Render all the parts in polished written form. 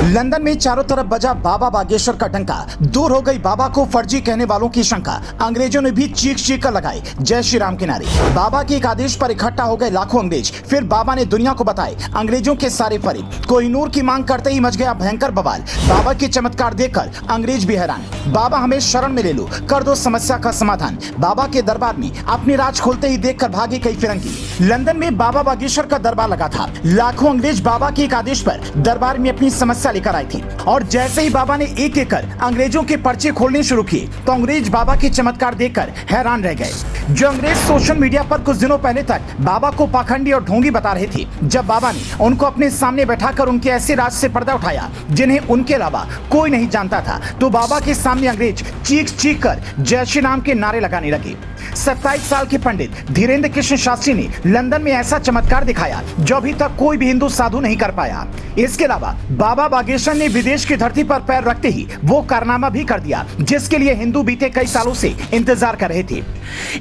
London में चारों तरफ बजा बाबा बागेश्वर का डंका। दूर हो गई बाबा को फर्जी कहने वालों की शंका। अंग्रेजों ने भी चीख चीख कर लगाए जय श्री राम के नारे। बाबा के एक आदेश पर इकट्ठा हो गए लाखों अंग्रेज। फिर बाबा ने दुनिया को बताए अंग्रेजों के सारे फरेब। कोहिनूर की मांग करते ही मच गया भयंकर बवाल। बाबा के चमत्कार देखकर अंग्रेज भी हैरान। बाबा हमें शरण में ले लो, कर दो समस्या का समाधान। बाबा के दरबार में अपने राज खोलते ही देखकर भागे कई फिरंगी। लंदन में बाबा बागेश्वर का दरबार लगा था। लाखों अंग्रेज बाबा के एक आदेश पर दरबार में अपनी समस्या लेकर आई थी और जैसे ही बाबा ने एक एक कर अंग्रेजों के पर्चे खोलने शुरू किए तो अंग्रेज बाबा के चमत्कार देखकर हैरान रह गए। जो अंग्रेज सोशल मीडिया पर कुछ दिनों पहले तक बाबा को पाखंडी और ढोंगी बता रहे थे, जब बाबा ने उनको अपने सामने बैठाकर उनके ऐसे राज से पर्दा उठाया जिन्हें उनके अलावा कोई नहीं जानता था, तो बाबा के सामने अंग्रेज चीख चीख कर जय श्री राम के नारे लगाने लगे। 27 साल के पंडित धीरेन्द्र कृष्ण शास्त्री ने लंदन में ऐसा चमत्कार दिखाया जो अभी तक कोई भी हिंदू साधु नहीं कर पाया। इसके अलावा बाबा बागेश्वर ने विदेश की धरती पर पैर रखते ही वो कारनामा भी कर दिया जिसके लिए हिंदू बीते कई सालों से इंतजार कर रहे थे।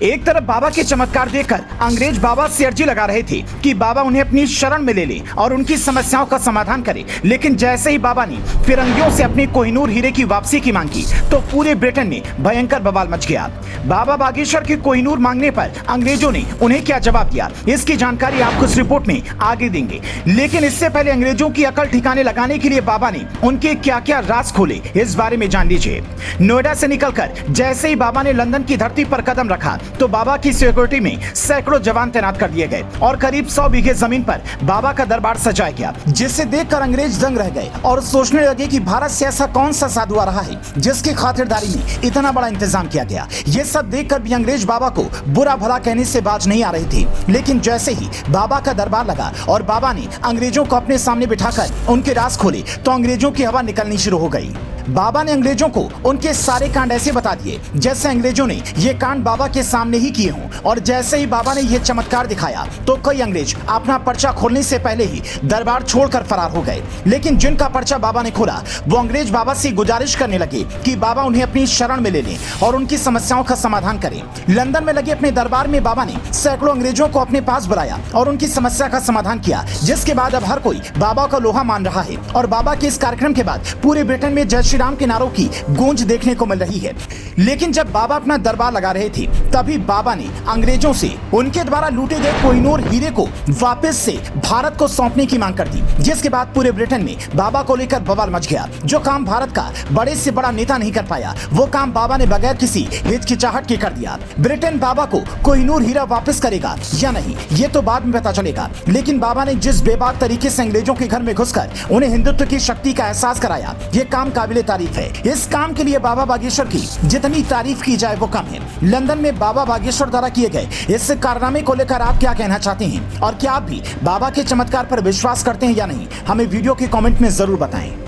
एक तरफ बाबा के चमत्कार देखकर अंग्रेज बाबा से अर्जी लगा रहे थे कि बाबा उन्हें अपनी शरण में ले ले और उनकी समस्याओं का समाधान करे, लेकिन जैसे ही बाबा ने फिरंगियों से अपने कोहिनूर हीरे की वापसी की मांग की तो पूरे ब्रिटेन में भयंकर बवाल मच गया। बाबा बागेश्वर के कोहिनूर मांगने पर अंग्रेजों ने उन्हें क्या जवाब दिया, इसकी जानकारी आपको इस रिपोर्ट में आगे देंगे। लेकिन इससे पहले अंग्रेजों की अकल ठिकाने लगाने के लिए बाबा ने उनके क्या क्या राज खोले, इस बारे में जान लीजिए। नोएडा से निकलकर जैसे ही बाबा ने लंदन की धरती पर कदम रखा तो बाबा की सिक्योरिटी में सैकड़ों जवान तैनात कर दिए गए और करीब 100 बीघे जमीन पर बाबा का दरबार सजाया गया, जिसे देखकर अंग्रेज दंग रह गए और सोचने लगे कि भारत से ऐसा कौन सा साधु आ रहा है जिसकी खातिरदारी में इतना बड़ा इंतजाम किया गया। ये सब देखकर भी अंग्रेज बाबा को बुरा भला कहने से बाज नहीं आ रहे थे। लेकिन जैसे ही बाबा का दरबार लगा और बाबा ने अंग्रेजों को अपने सामने बिठाकर उनके राज खोले तो अंग्रेजों की हवा निकलनी शुरू हो गई। बाबा ने अंग्रेजों को उनके सारे कांड ऐसे बता दिए जैसे अंग्रेजों ने ये कांड बाबा के सामने ही किए हों। और जैसे ही बाबा ने ये चमत्कार दिखाया तो कई अंग्रेज अपना पर्चा खोलने से पहले ही दरबार छोड़कर फरार हो गए। लेकिन जिनका पर्चा बाबा ने खोला वो अंग्रेज बाबा से गुजारिश करने लगे कि बाबा उन्हें अपनी शरण में ले लें और उनकी समस्याओं का समाधान करें। लंदन में लगे अपने दरबार में बाबा ने सैकड़ों अंग्रेजों को अपने पास बुलाया और उनकी समस्या का समाधान किया, जिसके बाद अब हर कोई बाबा का लोहा मान रहा है। और बाबा के इस कार्यक्रम के बाद पूरे ब्रिटेन में जय श्री राम के नारों की गूंज देखने को मिल रही है। लेकिन जब बाबा अपना दरबार लगा रहे थे तभी बाबा ने अंग्रेजों से उनके द्वारा लूटे गए कोहिनूर हीरे को वापस से भारत को सौंपने की मांग कर दी, जिसके बाद पूरे ब्रिटेन में बाबा को लेकर बवाल मच गया। जो काम भारत का बड़े से बड़ा नेता नहीं कर पाया वो काम बाबा ने बगैर किसी हिचकिचाहट के कर दिया। ब्रिटेन बाबा को कोहिनूर हीरा वापस करेगा या नहीं ये तो बाद में पता चलेगा, लेकिन बाबा ने जिस बेबाक तरीके से अंग्रेजों के घर में घुसकर उन्हें हिंदुत्व की शक्ति का एहसास कराया, ये काम काबिले तारीफ है। इस काम के लिए बाबा बागेश्वर की जितनी तारीफ की जाए वो कम है। लंदन में बाबा बागेश्वर द्वारा किए गए इस कारनामे को लेकर आप क्या कहना चाहते हैं और क्या आप भी बाबा के चमत्कार पर विश्वास करते हैं या नहीं, हमें वीडियो के कमेंट में जरूर बताएं।